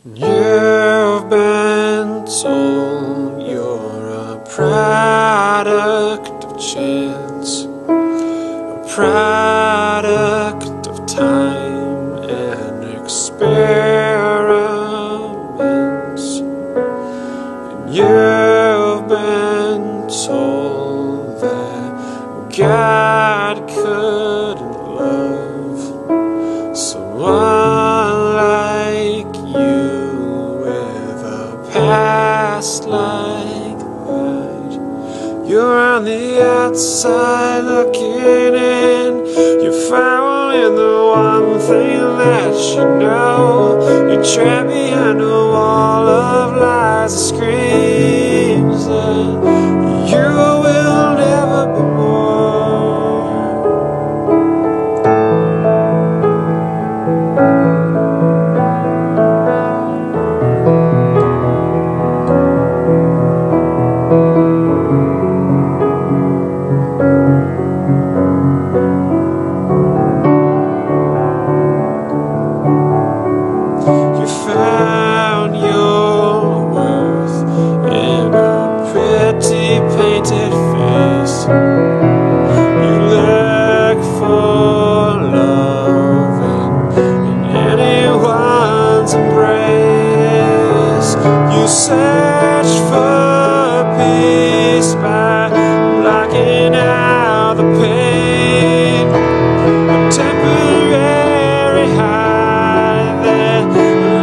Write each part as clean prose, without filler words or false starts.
You've been told you're a product of chance, a product of time and experiments. And you've been told that God couldn't love someone like you with a past like that. You're on the outside looking in, you're following the one thing that you know. You're trapped behind a wall of lies that screams that you will never be more. You found your worth in a pretty painted face. You look for love in anyone's embrace. You search for peace by blocking out the pain. A temporary high that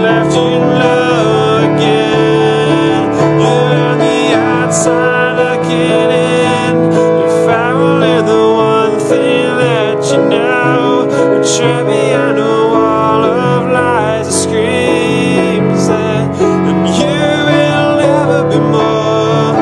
left you low again. You're on the outside looking in, you're following the one thing that you know. You're trapped behind a wall of lies that screams that you will never be more.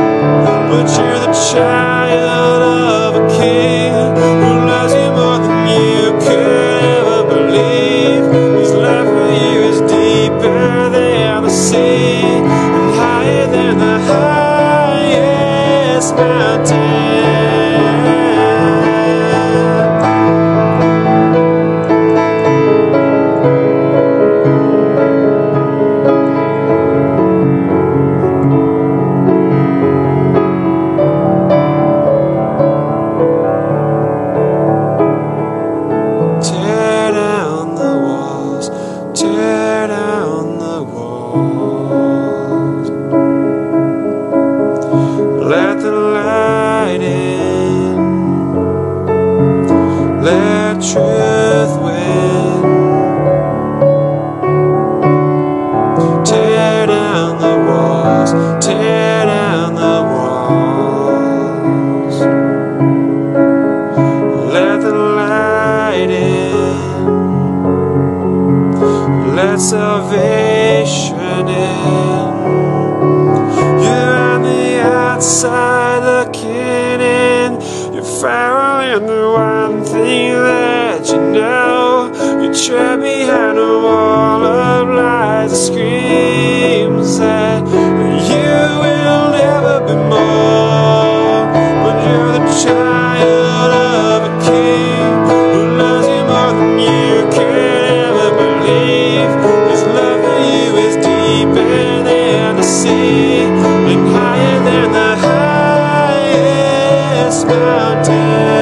But you're the child of a king who loves you more than you could ever believe. His love for you is deeper than the sea and higher than the highest mountain. Tear down the walls, tear down the walls. Let the light in, let truth win. Tear down the walls, tear down the walls. Let the light in, let salvation in. You're on the outside looking in, you're following the one thing that you know. You're trapped behind a wall of lies that screams that you will never be more. But you're the child of a king who loves you more than you could ever believe. His love for you is deeper than the sea and higher than the highest mountain.